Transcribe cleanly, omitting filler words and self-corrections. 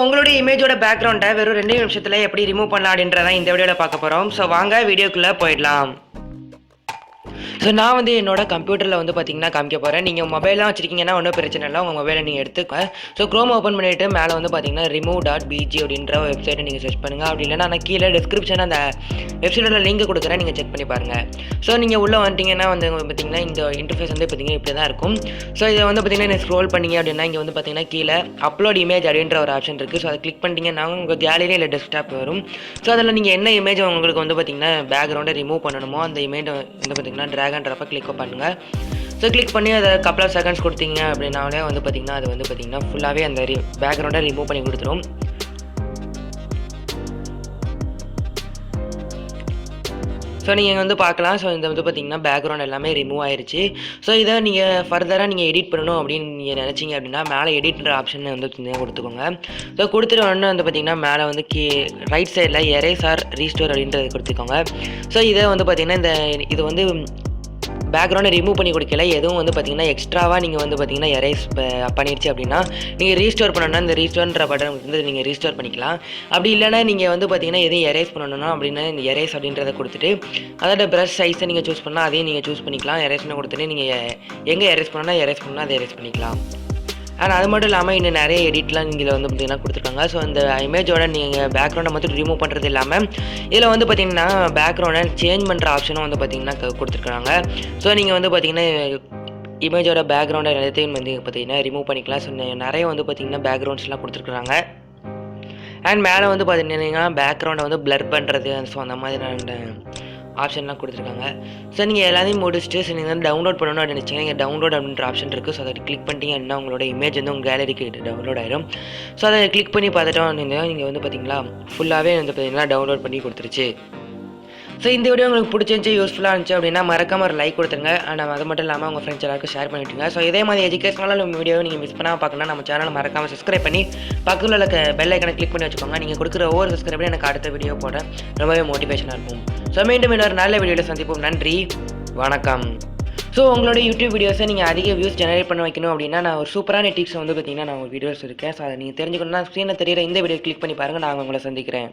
உங்களுடைய இமேஜோட பேக்ரவுண்டை வெறும் 2 நிமிஷத்துல எப்படி ரிமூவ் பண்ணலாம் அப்படின்றதான் இந்த வீடியோவில் பார்க்க போகிறோம். ஸோ வாங்க வீடியோக்குள்ளே போயிடலாம். நான் வந்து என்னோட கம்ப்யூட்டரில் வந்து பார்த்தீங்கன்னா காமிக்க போகிறேன். நீங்கள் மொபைலாம் வச்சிருக்கீங்கன்னா ஒன்றும் பிரச்சனை இல்லை, உங்கள் மொபைலை நீங்கள் எடுத்துக்க. க்ரோம் ஓப்பன் பண்ணிவிட்டு மேலே வந்து பார்த்தீங்கன்னா remove.bg அப்படின்ற வெப்சைட்டை நீங்கள் சர்ச் பண்ணுங்கள். அப்படி இல்லைனா நான் கீழே டிஸ்கிரிப்ஷன் அந்த வெப்சைட்டோட லிங்க் கொடுக்குறேன், நீங்கள் செக் பண்ணி பாருங்கள். நீங்கள் உள்ளே வந்துட்டிங்கன்னா வந்து பார்த்தீங்கன்னா இந்த இன்டர்ஃபேஸ் வந்து பார்த்தீங்கன்னா இப்படி தான் இருக்கும். இதை வந்து பார்த்தீங்கன்னா ஸ்க்ரோல் பண்ணிங்க அப்படின்னா இங்கே வந்து பார்த்தீங்கன்னா கீழே அப்லோட் இமேஜ் அப்படின்ற ஒரு ஆப்ஷன் இருக்குது. அதை கிளிக் பண்ணிட்டீங்கன்னா உங்கள் கேலரி இல்லை டெஸ்க்டாப் வரும். அதில் நீங்கள் என்ன இமேஜ் உங்களுக்கு வந்து பார்த்தீங்கன்னா பேக்ரவுண்டை ரிமூவ் பண்ணணுமோ அந்த இமேஜை வந்து பார்த்தீங்கன்னா ட்ராகன்றப்ப கிளிக் பண்ணுங்கள். கிளிக் பண்ணி அதை கப்பல் ஆஃப் செகண்ட்ஸ் கொடுத்தீங்க அப்படின்னாலே வந்து பார்த்தீங்கன்னா அது வந்து பார்த்தீங்கன்னா ஃபுல்லாகவே அந்த பேக்ரவுண்டை ரிமூவ் பண்ணி கொடுத்துரும். நீங்கள் வந்து பார்க்கலாம். இந்த வந்து பார்த்தீங்கன்னா பேக்ரவுண்ட் எல்லாமே ரிமூவ் ஆயிடுச்சு. இதை நீங்கள் ஃபர்தராக நீங்கள் எடிட் பண்ணணும் அப்படின்னு நீங்கள் நினச்சிங்க அப்படின்னா மேலே எடிட்ன்ற ஆப்ஷன் வந்து கொடுத்துக்கோங்க. கொடுத்துட்டு வந்து பார்த்தீங்கன்னா மேலே வந்து ரைட் சைடில் எரேஸ் ஆர் ரீஸ்டோர் அப்படின்றது கொடுத்துக்கோங்க. இதை வந்து பார்த்தீங்கன்னா இது வந்து பேக்ரவுண்டை ரிமூவ் பண்ணி கொடுக்கல, எதுவும் வந்து பார்த்தீங்கன்னா எக்ஸ்ட்ராவாக நீங்கள் வந்து பார்த்தீங்கன்னா எரேஸ் பண்ணிடுச்சு அப்படின்னா நீங்கள் ரீஸ்டோர் பண்ணணும்னா இந்த ரீஸ்டோர்ன்ற பட்டன் வந்து நீங்கள் ரீஸ்டோர் பண்ணிக்கலாம். அப்படி இல்லைனா நீங்கள் வந்து பார்த்தீங்கன்னா எதையும் எரேஸ் பண்ணணும்னா அப்படின்னா இந்த எரேஸ் அப்படின்றத கொடுத்துட்டு அதோட ப்ரஷ் சைஸை நீங்கள் சூஸ் பண்ணால் அதையும் நீங்கள் சூஸ் பண்ணிக்கலாம். எரேஸ்னு கொடுத்துட்டு நீங்கள் எங்கே எரேஸ் பண்ணணும்னா எரேஸ் பண்ணால் அதை எரேஸ் பண்ணிக்கலாம். ஆனால் அது மட்டும் இல்லாமல் இன்னும் நிறைய எடிட்லாம் இதில் வந்து பார்த்திங்கன்னா கொடுத்துருக்காங்க. இந்த இமேஜோட நீங்கள் பேக்ரவுண்டை மட்டும் ரிமூவ் பண்ணுறது இல்லாமல் இதில் வந்து பார்த்திங்கன்னா பேக்ரவுண்டை சேஞ்ச் பண்ணுற ஆப்ஷனும் வந்து பார்த்திங்கன்னா கொடுத்துருக்காங்க. நீங்கள் வந்து பார்த்திங்கன்னா இமேஜோட பேக்ரவுண்டை எல்லாத்தையும் வந்து பார்த்திங்கன்னா ரிமூவ் பண்ணிக்கலாம். நிறைய வந்து பார்த்திங்கன்னா பேக்ரவுண்ட்ஸ்லாம் கொடுத்துருக்குறாங்க. அண்ட் மேலே வந்து பார்த்திங்கன்னா பேக்ரவுண்டை வந்து பிளர் பண்ணுறது அந்த மாதிரி ஆப்ஷன்லாம் கொடுத்துருக்காங்க. நீங்கள் எல்லாத்தையும் முடிச்சுட்டு நீங்கள் வந்து டவுன்லோட் பண்ணணும் அப்படின்னு நினச்சிங்கன்னா இங்கே டவுன்லோட் அப்படின்ற ஆப்ஷன் இருக்குது. அதை கிளிக் பண்ணிட்டீங்க அப்படின்னா உங்களோட இமேஜ் வந்து உங்கள் கேலரிக்கு டவுன்லோட் ஆயிடும். அதை கிளிக் பண்ணி பார்த்துட்டோம் அப்படின்னா நீங்கள் வந்து பார்த்தீங்களா ஃபுல்லாகவே வந்து பார்த்தீங்கன்னா டவுன்லோட் பண்ணி கொடுத்துருச்சு. இந்த வீடியோ உங்களுக்கு பிடிச்சிருந்துச்சி யூஸ்ஃபுல்லாக இருந்துச்சு அப்படின்னா மறக்காம ஒரு லைக் கொடுத்துருங்க. அண்ட் அது மட்டும் இல்லாமல் உங்கள் ஃப்ரெண்ட்ஸ் எல்லாருக்கும் ஷேர் பண்ணிவிட்டுங்க. இதே மாதிரி எஜுகேஷனலாக வீடியோ நீங்கள் மிஸ் பண்ணாமல் பார்க்கணும்னா நம்ம சேனலை மறக்காமல் சப்ஸ்கிரைப் பண்ணி பக்கத்தில் இருக்க பெல் ஐக்கனை கிளிக் பண்ணி வச்சுக்கோங்க. நீங்கள் கொடுக்குற ஒவ்வொரு சப்ஸ்கிரைபே எனக்கு அடுத்த வீடியோ போட ரொம்பவே மோட்டிவேஷனாக இருக்கும். மீண்டும் இன்னொரு நல்ல வீடியோவில் சந்திப்போம். நன்றி, வணக்கம். உங்களோட யூடியூப் வீடியோஸை நீங்கள் அதிக வியூஸ் ஜெனரேட் பண்ண வைக்கணும் அப்படின்னா நான் ஒரு சூப்பரான டிப்ஸ் வந்து பார்த்தீங்கன்னா நான் ஒரு வீடியோஸ் இருக்கேன். அதை நீங்கள் தெரிஞ்சுக்கணும்னா ஸ்க்ரீனில் தெரியிற இந்த வீடியோ கிளிக் பண்ணி பாருங்கள். நான் உங்களை சந்திக்கிறேன்.